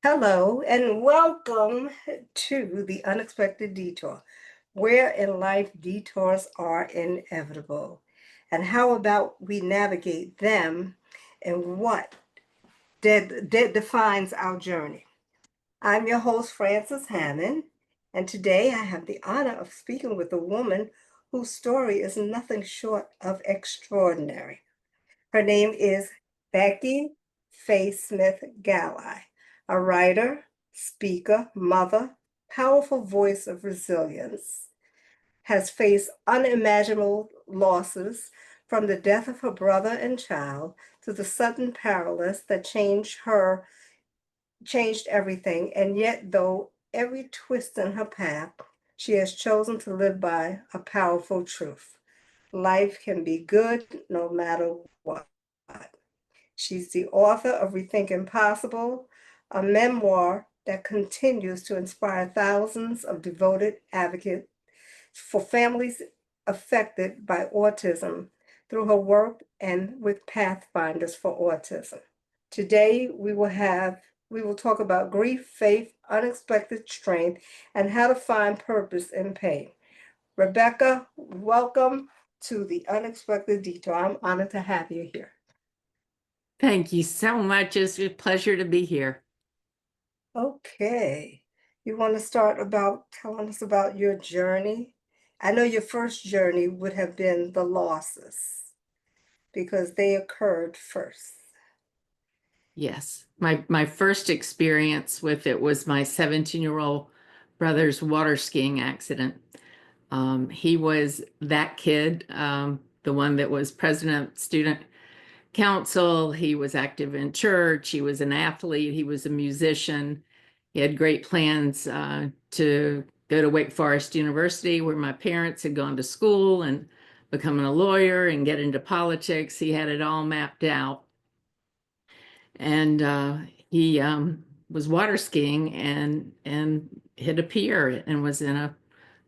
Hello, and welcome to the Unexpected Detour, where in life detours are inevitable. And how about we navigate them and what defines our journey? I'm your host, Frances Hammond, and today I have the honor of speaking with a woman whose story is nothing short of extraordinary. Her name is Rebecca Faye Smith Galli, a writer, speaker, mother, powerful voice of resilience, has faced unimaginable losses from the death of her brother and child to the sudden paralysis that changed everything. And yet, though every twist in her path, she has chosen to live by a powerful truth. Life can be good no matter what. She's the author of Rethinking Possible, a memoir that continues to inspire thousands of devoted advocates for families affected by autism through her work and with Pathfinders for Autism. Today we will talk about grief, faith, unexpected strength, and how to find purpose in pain. Rebecca, welcome to the Unexpected Detour. I'm honored to have you here. Thank you so much. It's a pleasure to be here. Okay. You want to start about telling us about your journey? I know your first journey would have been the losses because they occurred first. Yes, my first experience with it was my 17-year-old brother's water skiing accident. He was that kid, the one that was president of student council. He was active in church. He was an athlete. He was a musician. He had great plans to go to Wake Forest University, where my parents had gone to school, and becoming a lawyer and get into politics. He had it all mapped out. And he was water skiing and hit a pier and was in a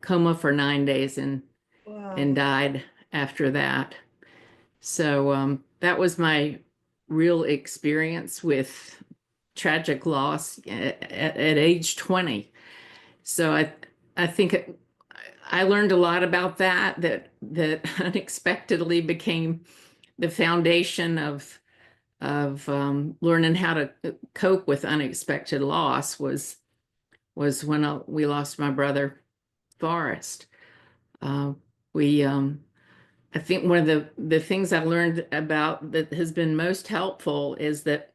coma for 9 days and Wow. died after that. So that was my real experience with tragic loss at age 20. So I think I learned a lot about that unexpectedly became the foundation of learning how to cope with unexpected loss was when we lost my brother Forrest. We I think one of the things I learned about that has been most helpful is that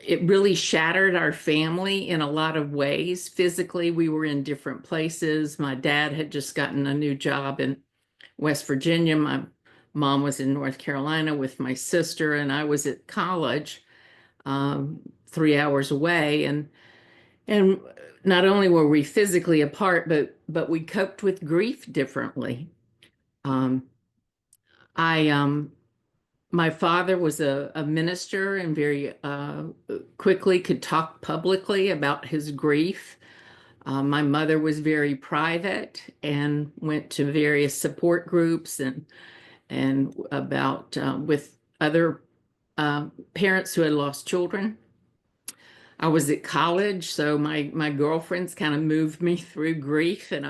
it really shattered our family in a lot of ways. Physically, we were in different places. My dad had just gotten a new job in West Virginia. My mom was in North Carolina with my sister, and I was at college 3 hours away. And not only were we physically apart, but we coped with grief differently. My father was a minister and very quickly could talk publicly about his grief. My mother was very private and went to various support groups and about with other parents who had lost children. I was at college, so my girlfriends kind of moved me through grief in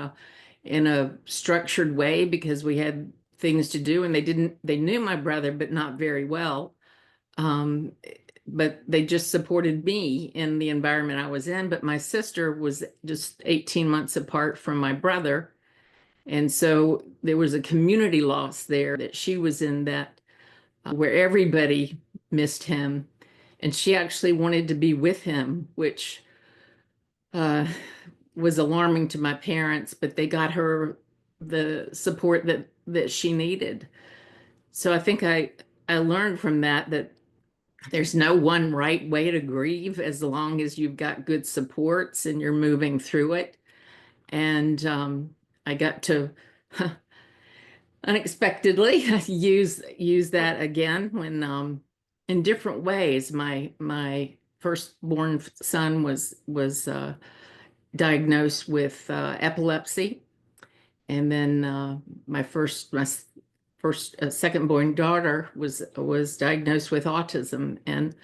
a structured way because we had things to do, and they knew my brother, but not very well. But they just supported me in the environment I was in. But my sister was just 18 months apart from my brother. And so there was a community loss there that she was in, that where everybody missed him. And she actually wanted to be with him, which was alarming to my parents, but they got her the support that she needed. So I think I learned from that there's no one right way to grieve as long as you've got good supports and you're moving through it. And I got to unexpectedly use that again when in different ways. My firstborn son was diagnosed with epilepsy, and then my second born daughter was diagnosed with autism. And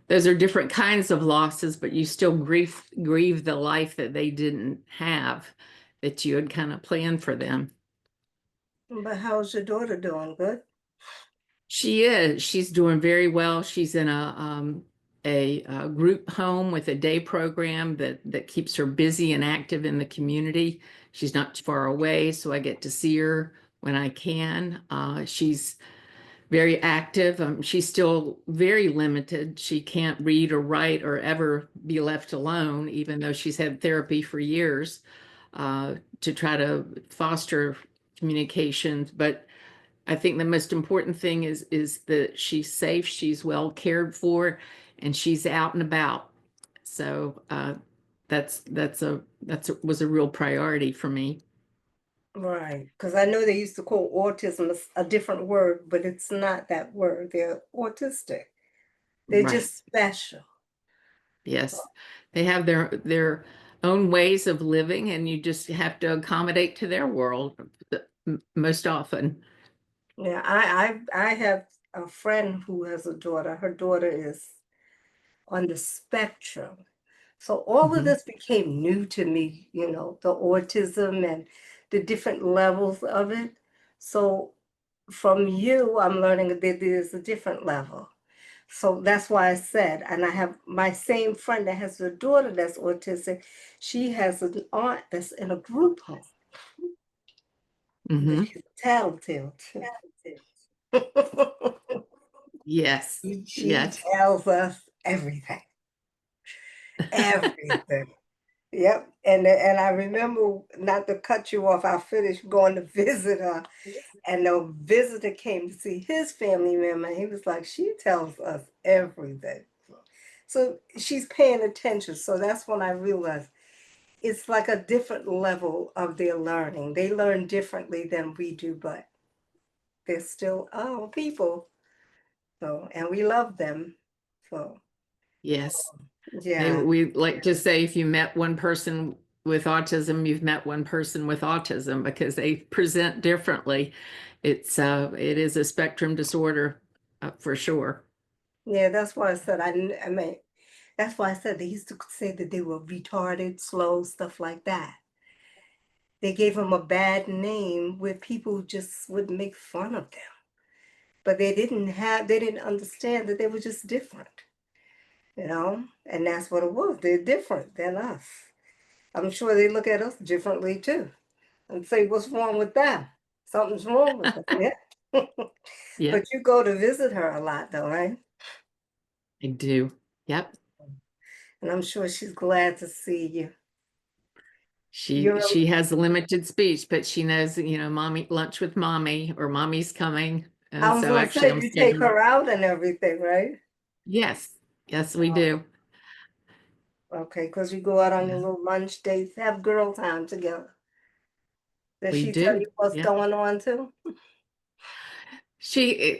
those are different kinds of losses, but you still grieve the life that they didn't have, that you had kind of planned for them. But how's your daughter doing? Good? She is. She's doing very well. She's in a group home with a day program that keeps her busy and active in the community. She's not too far away, so I get to see her when I can. She's very active. She's still very limited. She can't read or write or ever be left alone, even though she's had therapy for years to try to foster communications. But I think the most important thing is that she's safe, she's well cared for, and she's out and about. So that's was a real priority for me. Right. Because I know they used to call autism a different word, but it's not that word. They're autistic. They're Right. just special. Yes. They have their own ways of living, and you just have to accommodate to their world most often. Yeah, I have a friend who has a daughter. Her daughter is on the spectrum. So all of Mhm. this became new to me, the autism and the different levels of it. So from you, I'm learning that there's a different level. So that's why I said, and I have my same friend that has a daughter that's autistic. She has an aunt that's in a group home, but Mhm. she's a tattletale too. Yes. She Yes. tells us everything, everything. Yep. And I remember, not to cut you off, I finished going to visit her, and the visitor came to see his family member. And he was like, she tells us everything. So she's paying attention. So that's when I realized it's like a different level of their learning. They learn differently than we do, but they're still people. So, and we love them. So, Yes. yeah. We like to say if you met one person with autism, you've met one person with autism because they present differently. It is a spectrum disorder for sure. Yeah, that's why I said, I mean, that's why I said they used to say that they were retarded, slow, stuff like that. They gave them a bad name where people just would make fun of them. But they didn't understand that they were just different. And that's what it was. They're different than us. I'm sure they look at us differently too and say, what's wrong with them? Something's wrong with them. Yeah. Yeah, But you go to visit her a lot though, right? I do. Yep. And I'm sure she's glad to see you. She You're, she has limited speech, but she knows, mommy lunch with mommy or mommy's coming. And I was so gonna actually say I'm you take scheduled. her out and everything, right? Yes. Yes, we Oh, do. okay, because you go out on your Yeah, little lunch dates, have girl time together. Does we she tell do. you what's Yeah. going on too?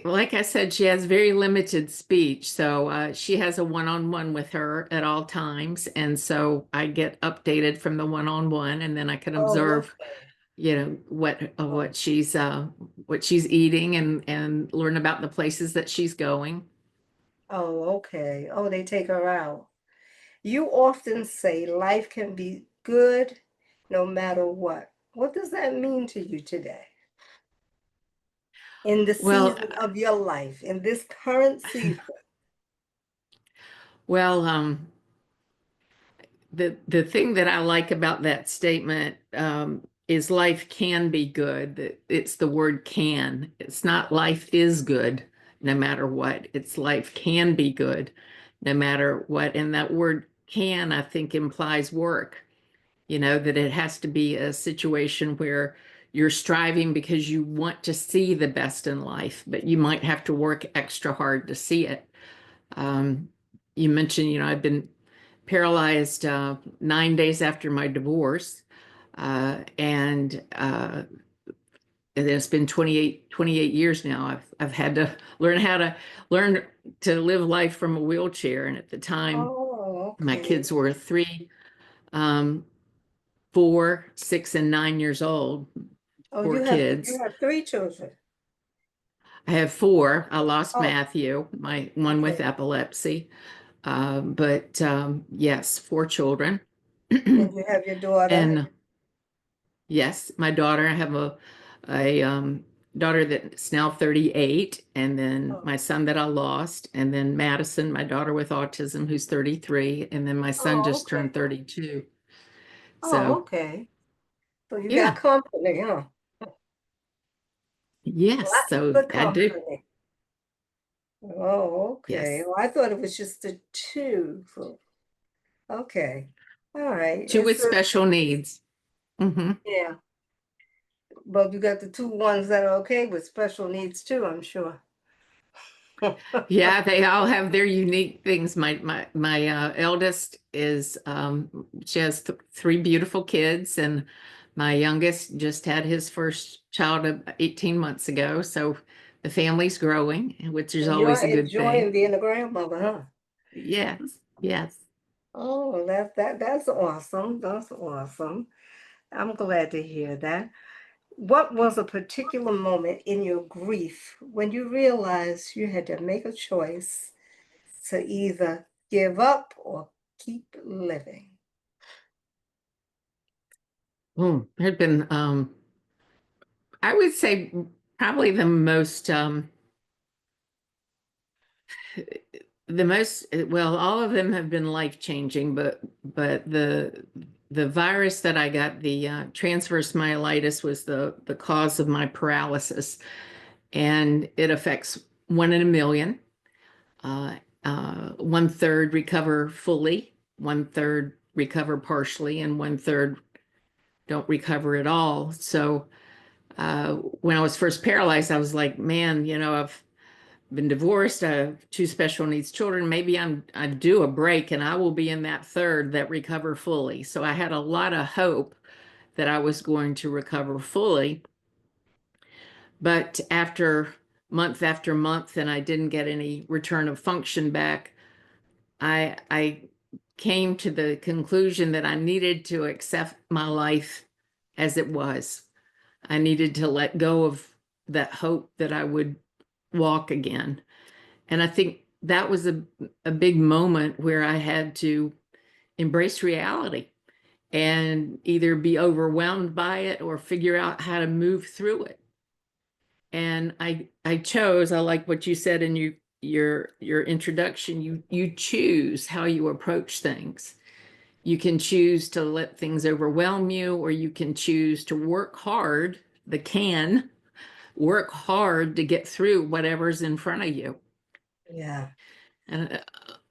Like I said, she has very limited speech. So she has a one-on-one with her at all times. And so I get updated from the one-on-one, and then I can Oh, observe, okay. Oh, what she's eating and learn about the places that she's going. oh, okay. Oh, they take her out. You often say life can be good no matter what. What does that mean to you today? In the Well, season of your life, in this current season? well, the thing that I like about that statement is life can be good. It's the word can. It's not life is good no matter what. It's life can be good no matter what. And that word can, I think, implies work. That it has to be a situation where you're striving because you want to see the best in life, but you might have to work extra hard to see it. Um, you mentioned, I've been paralyzed 9 days after my divorce. And it's been 28 years now. I've had to learn to live life from a wheelchair. And at the time, Oh, my okay. kids were 3, 4, 6, and 9 years old. Oh, Poor you kids. have three children. I have 4. I lost Oh, Matthew, my one with okay. epilepsy. But yes, 4 children. And you have your daughter. And yes, my daughter, I have a daughter that's now 38, and then Oh, my son that I lost, and then Madison, my daughter with autism, who's 33, and then my son oh, just okay. turned 32. Oh, So okay. So you got yeah, company, huh? yes, Lots of so good I do. company. Oh, okay. Yes. Well, I thought it was just the two. So, okay. All right. Two with It's a, special needs. Hmm. yeah. But you got the two ones that are okay with special needs too, I'm sure. Yeah, they all have their unique things. My eldest is she has three beautiful kids, and my youngest just had his first child 18 months ago. So the family's growing, which is And you're always a good thing. enjoying being a grandmother, huh? Yes, yes. Oh, that's awesome. That's awesome. I'm glad to hear that. What was a particular moment in your grief when you realized you had to make a choice to either give up or keep living? There'd been I would say probably the most well, all of them have been life changing, but the virus that I got, the transverse myelitis, was the cause of my paralysis, and it affects 1 in a million. uh, 1/3 recover fully, 1/3 recover partially, and 1/3 don't recover at all. So when I was first paralyzed, I was like, man, I've been divorced. I have two special needs children. Maybe I do a break and I will be in that third that recover fully. So I had a lot of hope that I was going to recover fully. But after month and I didn't get any return of function back, I came to the conclusion that I needed to accept my life as it was. I needed to let go of that hope that I would walk again. And I think that was a big moment where I had to embrace reality and either be overwhelmed by it or figure out how to move through it. And I chose, I like what you said in your introduction, you choose how you approach things. You can choose to let things overwhelm you, or you can choose to work hard, work hard to get through whatever's in front of you. Yeah, And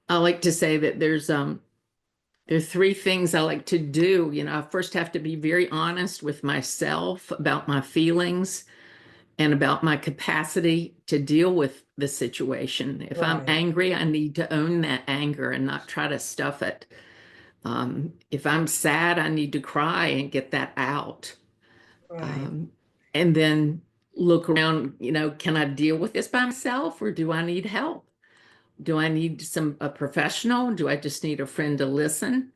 I like to say that there are three things I like to do. I first have to be very honest with myself about my feelings and about my capacity to deal with the situation. If I'm right, angry, I need to own that anger and not try to stuff it. If I'm sad, I need to cry and get that out. right. Um, and then look around, can I deal with this by myself, or do I need help? Do I need a professional? Do I just need a friend to listen?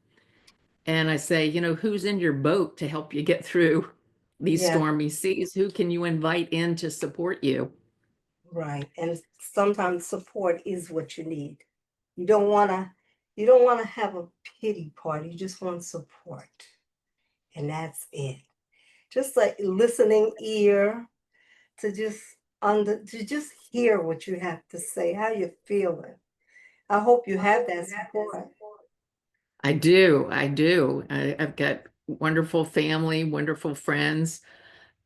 And I say, who's in your boat to help you get through these Yeah, stormy seas? Who can you invite in to support you? right. And sometimes support is what you need. You don't wanna you don't wanna have a pity party. You just want support. And that's it. Just like listening ear to just hear what you have to say, how you're feeling. I hope you have that support. I do. I do. I've got wonderful family, wonderful friends,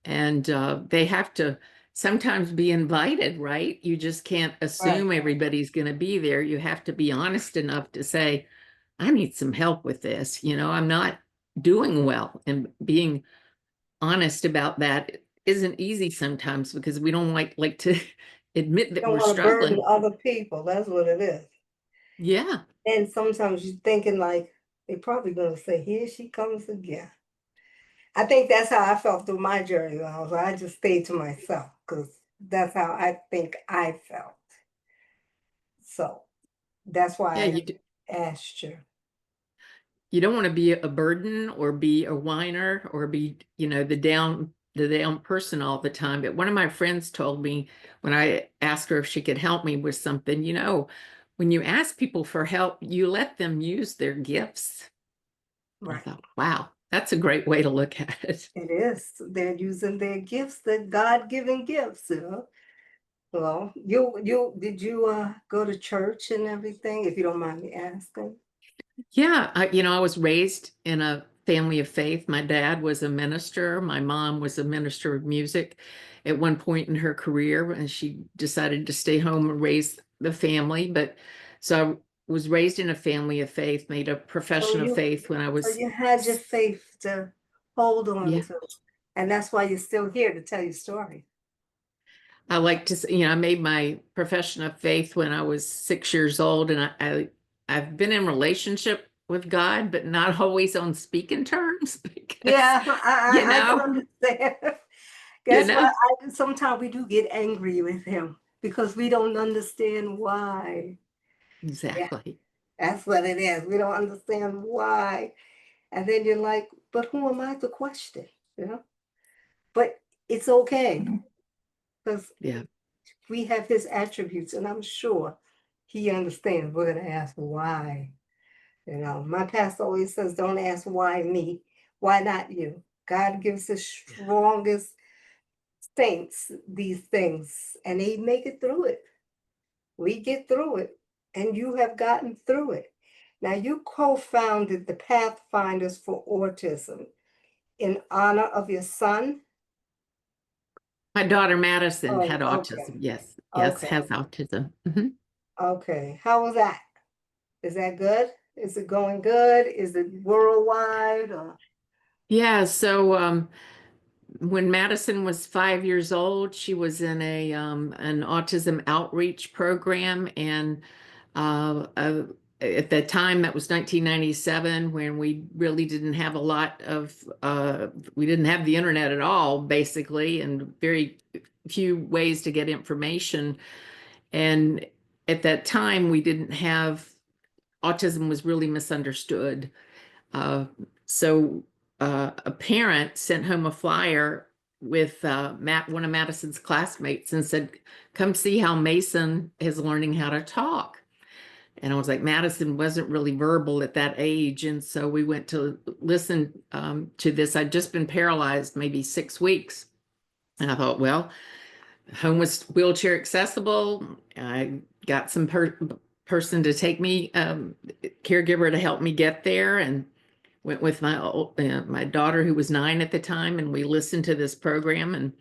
and they have to sometimes be invited, right? You just can't Right. assume everybody's going to be there. You have to be honest enough to say, I need some help with this. I'm not doing well. And being honest about that isn't easy sometimes because we don't like to admit You that don't we're want to burden struggling. other people. That's what it is. Yeah. And sometimes you're thinking like they're probably gonna say, here she comes again. I think that's how I felt through my journey. I just stayed to myself because that's how I think I felt. So that's Yeah, why I asked you. you don't want to be a burden or be a whiner or be, the down person all the time. But one of my friends told me when I asked her if she could help me with something, when you ask people for help, you let them use their gifts. I Right. thought, wow, that's a great way to look at it. It is. They're using their gifts, the God-given gifts, you know. Well, did you go to church and everything, if you don't mind me asking? Yeah, I was raised in a family of faith. My dad was a minister. My mom was a minister of music at one point in her career, and she decided to stay home and raise the family. But so I was raised in a family of faith, made a So profession of you faith when I so was, you had your faith to hold on yeah. to, and that's why you're still here to tell your story. I like to say, I made my profession of faith when I was 6 years old, and I've been in relationship with God, but not always on speaking terms because, Yeah, you I can know, understand. you That's why know, sometimes we do get angry with him because we don't understand why. Yeah, exactly. that's what it is. We don't understand why. And then you're like, but who am I to question? You know? But it's okay because Yeah. we have his attributes, and I'm sure he understands. We're going to ask why. You know, my pastor always says, don't ask why me, why not you? God gives the strongest saints these things, and they make it through it. We get through it, and you have gotten through it. Now, you co-founded the Pathfinders for Autism in honor of your son. My daughter Madison Oh, had autism. okay. Yes. Yes, Okay. has autism. Mhm. Okay. How was that? Is that good? Is it going good? Is it worldwide? Or? Yeah. So when Madison was 5 years old, she was in an autism outreach program, and at that time, that was 1997, when we really didn't have a lot of we didn't have the internet at all, basically, and very few ways to get information. And at that time, we didn't have autism was really misunderstood. Uh, so a parent sent home a flyer with one of Madison's classmates and said, "Come see how Mason is learning how to talk." And I was like, Madison wasn't really verbal at that age, and so we went to listen to this. I'd just been paralyzed maybe 6 weeks, and I thought, well, home was wheelchair accessible. I got some person to take me, caregiver to help me get there, and went with my daughter, who was 9 at the time, and we listened to this program, and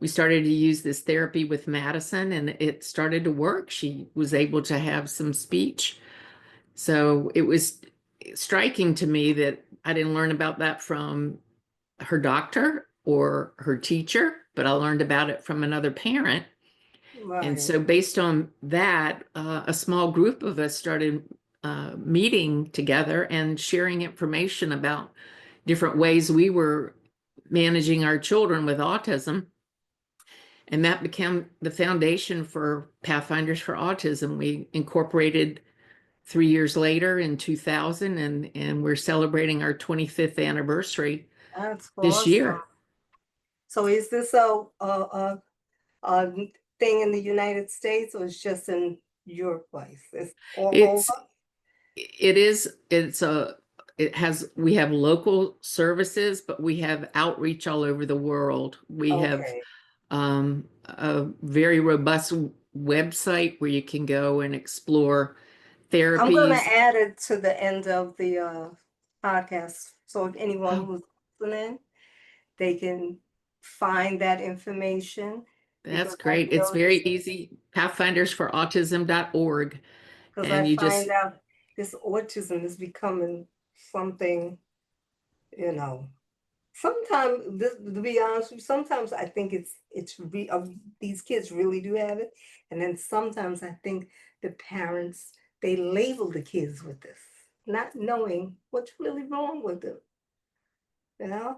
we started to use this therapy with Madison, and it started to work. She was able to have some speech. So it was striking to me that I didn't learn about that from her doctor or her teacher, but I learned about it from another parent. And Right. so, based on that, a small group of us started meeting together and sharing information about different ways we were managing our children with autism. And that became the foundation for Pathfinders for Autism. We incorporated 3 years later in 2000, and we're celebrating our 25th anniversary That's this awesome. year. So is this a thing in the United States, or it's just in your place? It's all It's over? it is it's a it has we have local services, but we have outreach all over the world. We have Okay. a very robust website where you can go and explore I'm going to therapies. add it to the end of the podcast. So if anyone Oh, who's listening, they can find that information that's because I great. It's very noticed, easy. Pathfindersforautism.org. because I And you find just, out this autism is becoming something, you know, sometimes this, to be honest with you, sometimes I think these kids really do have it, and then sometimes I think the parents, they label the kids with this, not knowing what's really wrong with them. You know,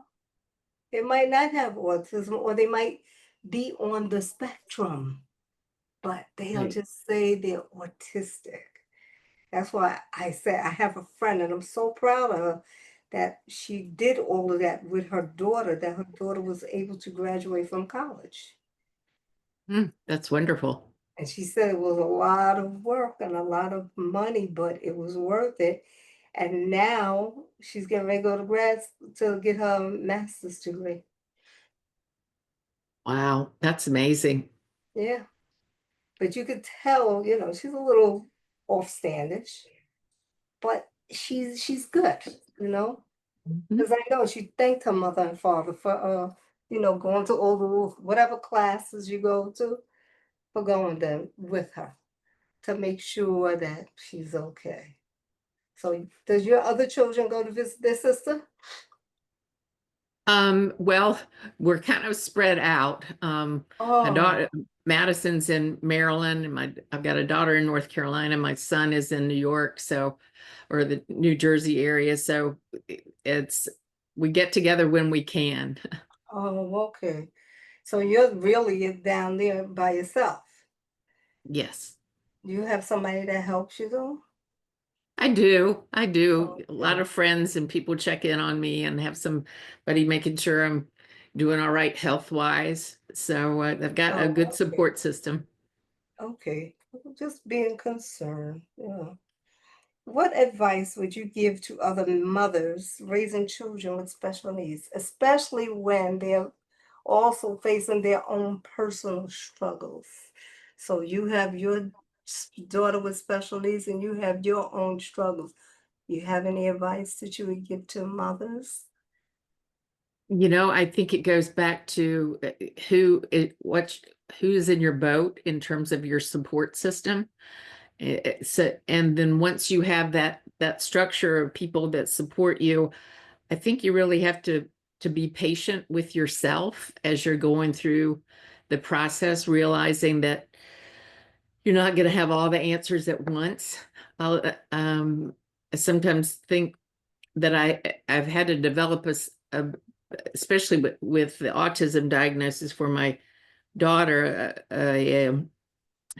they might not have autism, or they might be on the spectrum, but they'll right. just say they're autistic. That's why I say I have a friend, and I'm so proud of her that she did all of that with her daughter, that her daughter was able to graduate from college. That's wonderful. And she said it was a lot of work and a lot of money, but it was worth it. And now she's getting ready to go to to get her master's degree. Wow, that's amazing. Yeah. But you could tell, she's a little offstandish, but she's good, you know, Mhm. because I know she thanked her mother and father for going to all the whatever classes you go to, for going them with her to make sure that she's okay. So does your other children go to visit their sister? Well, we're kind of spread out. My Oh, daughter, Madison's in Maryland, and I've got a daughter in North Carolina. My son is in New York, so or the New Jersey area. So it's we get together when we can. oh, okay. So you're really down there by yourself. Yes, Do you have somebody that helps you though? I do. I do. A lot Okay. of friends and people check in on me and have somebody making sure I'm doing all right health wise. So I've got a good Oh, okay. support system. Okay. Just being concerned. Yeah. What advice would you give to other mothers raising children with special needs, especially when they're also facing their own personal struggles? So you have your daughter with special needs and you have your own struggles. You have any advice that you would give to mothers? I think it goes back to who's in your boat in terms of your support system. So, and then once you have that structure of people that support you, I think you really have to be patient with yourself as you're going through the process, realizing that you're not going to have all the answers at once. I sometimes think that I've had to develop especially with the autism diagnosis for my daughter,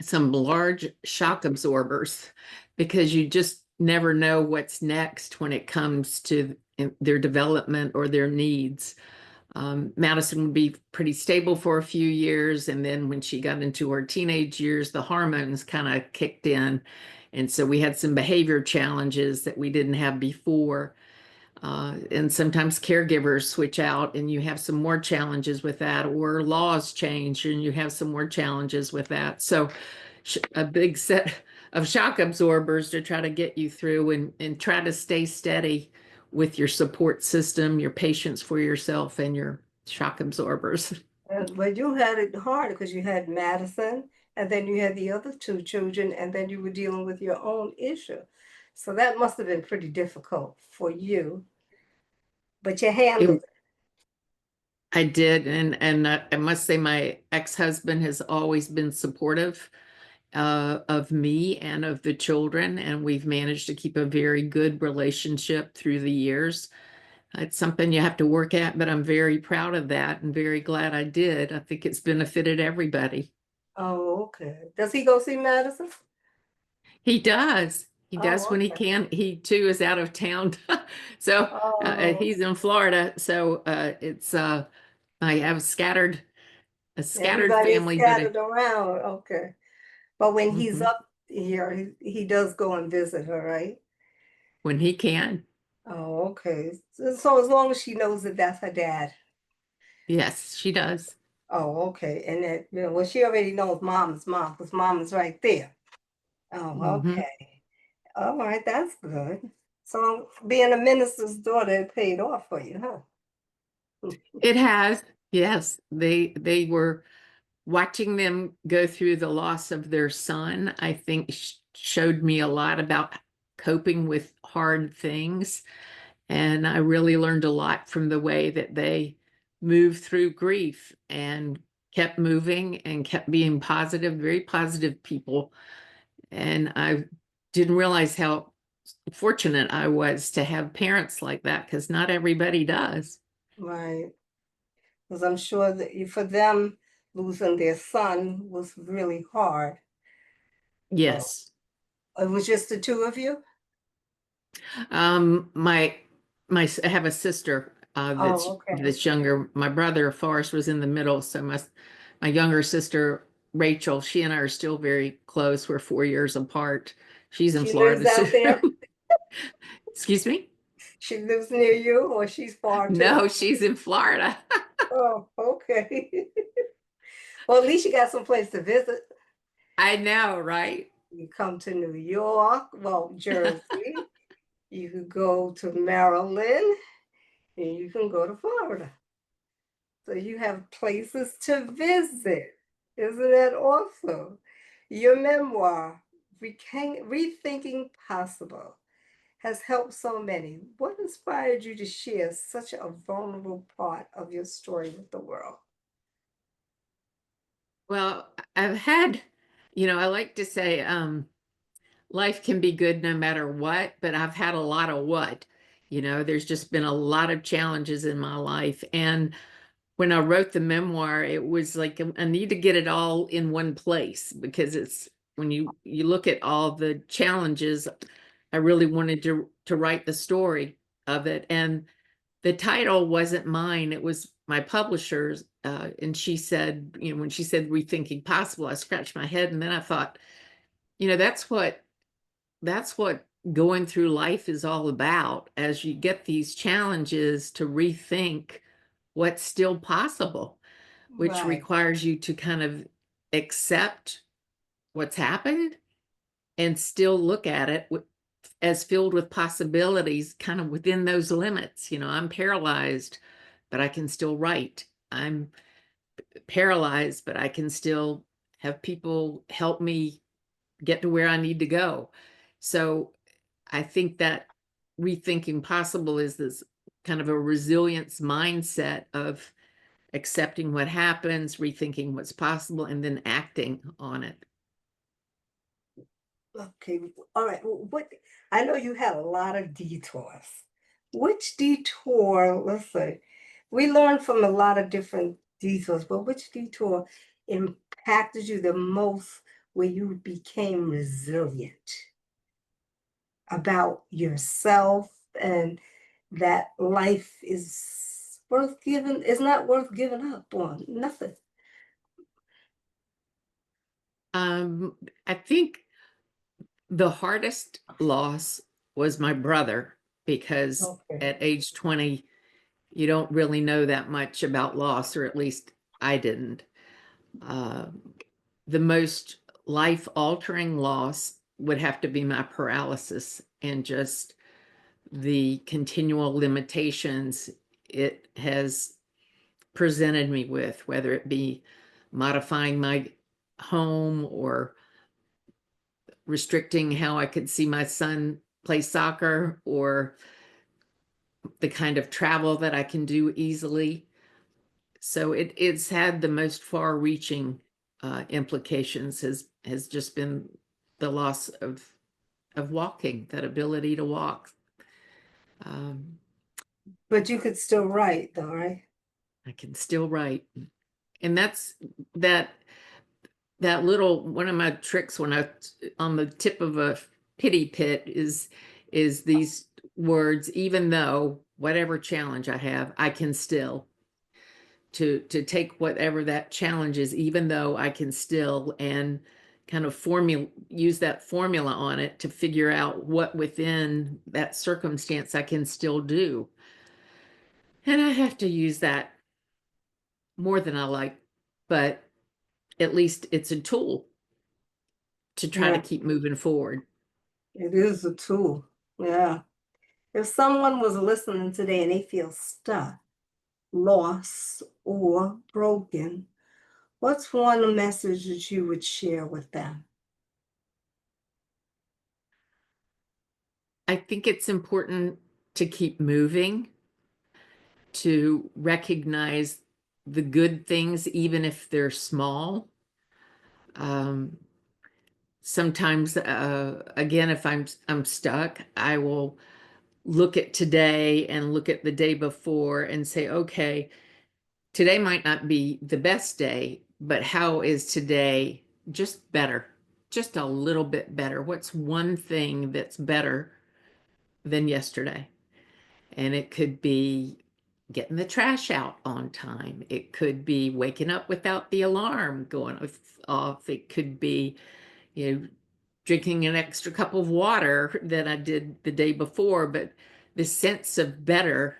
some large shock absorbers, because you just never know what's next when it comes to their development or their needs. Madison would be pretty stable for a few years, and then when she got into her teenage years, the hormones kind of kicked in, and so we had some behavior challenges that we didn't have before. And sometimes caregivers switch out and you have some more challenges with that, or laws change and you have some more challenges with that. So a big set of shock absorbers to try to get you through and try to stay steady with your support system, your patience for yourself, and your shock absorbers. But you had it hard because you had Madison and then you had the other two children and then you were dealing with your own issue. So that must have been pretty difficult for you, but you handled It, it. I did, and I must say my ex-husband has always been supportive of me and of the children, and we've managed to keep a very good relationship through the years. It's something you have to work at, but I'm very proud of that and very glad I did. I think it's benefited everybody. Oh, okay. Does he go see Madison? He does. He does Oh, when he okay. can. He too is out of town. So Oh, he's in Florida. So it's I have a scattered everybody is family, but scattered around. Okay. But when he's mhm, up here, he does go and visit her, right? when he can. Oh, okay. So as long as she knows that that's her dad. Yes, she does. Oh, okay. And that, well, she already knows mom is mom because mom is right there. Oh, Hmm. okay. All right, that's good. So being a minister's daughter, it paid off for you, huh? It has. Yes, they were watching them go through the loss of their son. I think showed me a lot about coping with hard things. And I really learned a lot from the way that they moved through grief and kept moving and kept being positive, very positive people. And I didn't realize how fortunate I was to have parents like that, because not everybody does. Right. Because I'm sure that for them, losing their son was really hard. So Yes. it was just the two of you? Um, my I have a sister Oh, okay. that's younger. My brother Forrest was in the middle, so my younger sister Rachel. She and I are still very close. We're 4 years apart. She's in She lives Florida. out there. Excuse me? She lives near you, or she's far too? No, she's in Florida. Oh, okay. Well, at least you got some place to visit. I know, right? You come to New York, well, Jersey. You could go to Maryland, and you can go to Florida. So you have places to visit. Isn't that awesome? Your memoir, Rethinking Possible, has helped so many. What inspired you to share such a vulnerable part of your story with the world? Well, I've had, I like to say, life can be good no matter what, but I've had a lot of what. There's just been a lot of challenges in my life. And when I wrote the memoir, it was like I need to get it all in one place because it's when you look at all the challenges, I really wanted to write the story of it. And the title wasn't mine, it was my publisher's. And she said, when she said Rethinking Possible, I scratched my head and then I thought, that's what going through life is all about, as you get these challenges to rethink what's still possible, which Right, requires you to kind of accept what's happened and still look at it as filled with possibilities, kind of within those limits. I'm paralyzed, but I can still write. I'm paralyzed, but I can still have people help me get to where I need to go. So I think that rethinking possible is this kind of a resilience mindset of accepting what happens, rethinking what's possible, and then acting on it. okay, all right. What I know you had a lot of detours. Which detour, let's say, we learned from a lot of different detours, but which detour impacted you the most where you became resilient about yourself and that life is worth giving, is not worth giving up on, nothing. Um, I think the hardest loss was my brother, because Okay. at age 20, you don't really know that much about loss, or at least I didn't. Uh, the most life altering loss would have to be my paralysis and just the continual limitations it has presented me with, whether it be modifying my home or restricting how I could see my son play soccer, or the kind of travel that I can do easily. So it's had the most far-reaching implications, has just been the loss of walking, that ability to walk. Um, But you could still write though, right? I can still write, and that that little one of my tricks when I on the tip of a pity pit is these words: even though whatever challenge I have, I can still, to take whatever that challenge is, even though I can still, and kind of use that formula on it to figure out what within that circumstance I can still do. And I have to use that more than I like, but at least it's a tool to try to Yeah, keep moving forward. it is a tool. Yeah. If someone was listening today and they feel stuck, lost, or broken, what's one message that you would share with them? I think it's important to keep moving, to recognize the good things, even if they're small. Um, Sometimes, again, if I'm stuck, I will look at today and look at the day before and say, okay, today might not be the best day, but how is today just better, just a little bit better? What's one thing that's better than yesterday? And it could be getting the trash out on time. It could be waking up without the alarm going off. It could be, drinking an extra cup of water than I did the day before. But the sense of better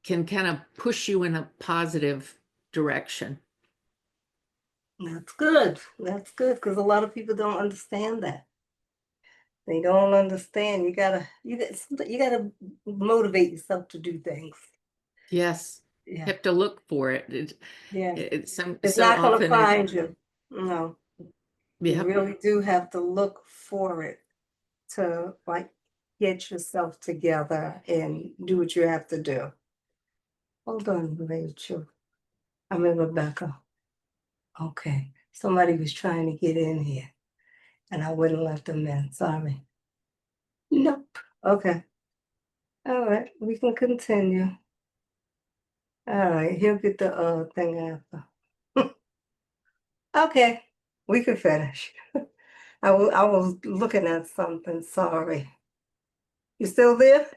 can kind of push you in a positive direction. That's good. That's good because a lot of people don't understand that. They don't understand. You gotta motivate yourself to do things. Yes. Yeah. Have to look for it. Yeah. It's It's so not gonna often it, find you. No. You yep. really do have to look for it to like get yourself together and do what you have to do. Hold on, Rachel. I'm in Rebecca. Okay. Somebody was trying to get in here and I wouldn't let them in. Sorry. Nope. Okay. All right. We can continue. All right. He'll get the thing after. Okay. We can finish. I was looking at something. Sorry. You still there?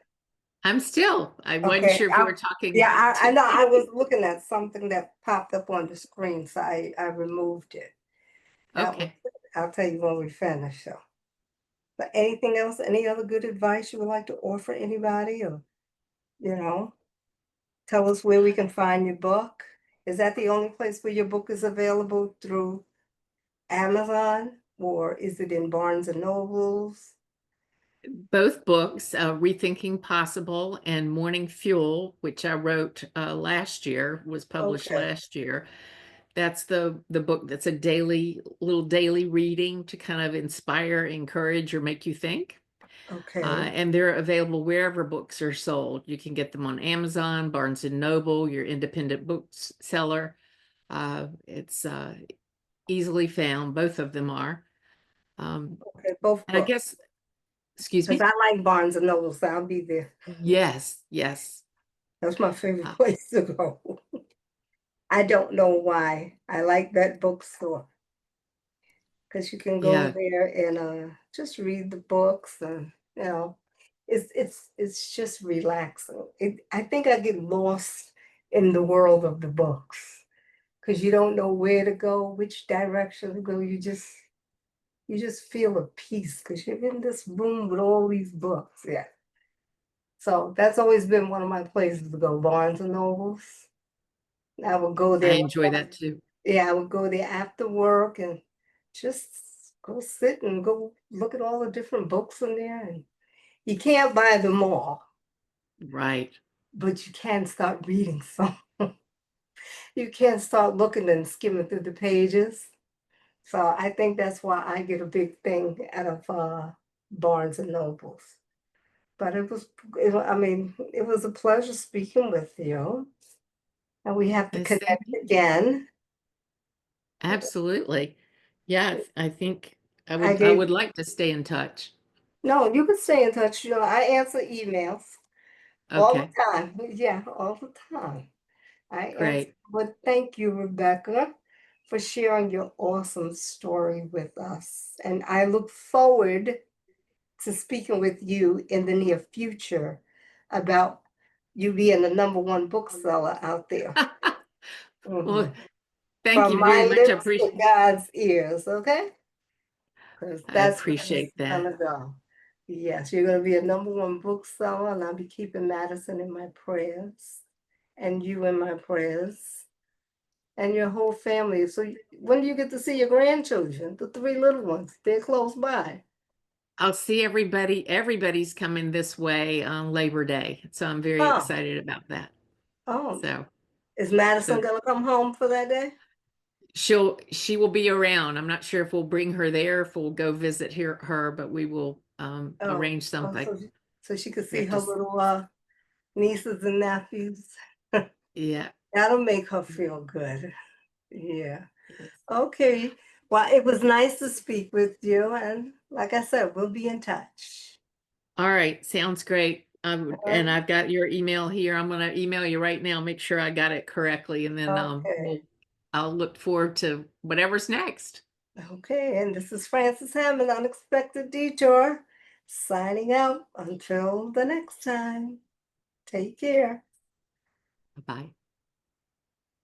I wasn't Okay. sure if we were talking Yeah, I to, know. I was looking at something that popped up on the screen, so I removed it. That was okay. it. I'll tell you when we finish. So, but anything else? Any other good advice you would like to offer anybody, or you know, tell us where we can find your book? Is that the only place where your book is available through Amazon, or is it in Barnes and Nobles? Both books, Rethinking Possible and Morning Fuel, which I wrote last year, was published Okay. last year. That's the book that's a little daily reading to kind of inspire, encourage, or make you think. Okay. And they're available wherever books are sold. You can get them on Amazon, Barnes and Noble, your independent bookseller. It's easily found. Both of them are. Okay. Both And I books. guess, excuse Because me? I like Barnes and Nobles, so I'll be there. Yes, yes. That's my favorite Uh, place to go. I don't know why. I like that bookstore because you can go yeah, there and just read the books and it's just relaxing. I think I get lost in the world of the books because you don't know where to go, which direction to go. You just feel a peace because you're in this room with all these books. Yeah. So that's always been one of my places to go, Barnes and Nobles. I would go I there. enjoy that too. Yeah, I would go there after work and just go sit and go look at all the different books in there. And you can't buy them all, Right. but you can start reading some. You can start looking and skimming through the pages. So I think that's why I get a big thing out of Barnes and Nobles. But it was a pleasure speaking with you. And we have to The same connect here. again. Absolutely. Yeah, I think I I gave, would like to stay in touch. no, you can stay in touch. I answer emails all the Okay, time. Yeah, all the time. I answer. great. But thank you, Rebecca, for sharing your awesome story with us. And I look forward to speaking with you in the near future about you being the number one bookseller out there. Well, Mhm. thank From you very my much. lips to God's ears, okay? Because I that's where this appreciate is that. gonna go. Yes, you're gonna be a number one bookseller, and I'll be keeping Madison in my prayers, and you in my prayers, and your whole family. So when do you get to see your grandchildren, the three little ones? They're close by. I'll see everybody. Everybody's coming this way on Labor Day, so I'm very Oh, excited about that. oh, So, is Madison so gonna come home for that day? she will be around. I'm not sure if we'll bring her there, if we'll go visit her, but we will Oh, arrange oh, something. so she could We see have to, her little nieces and nephews. yeah. That'll make her feel good. Yeah. Okay. Well, it was nice to speak with you. And like I said, we'll be in touch. All right, sounds great. All And right. I've got your email here. I'm going to email you right now, make sure I got it correctly, and then Okay. I'll look forward to whatever's next. Okay. And this is Frances Hammond, Unexpected Detour, signing out until the next time. Take care. Bye-bye.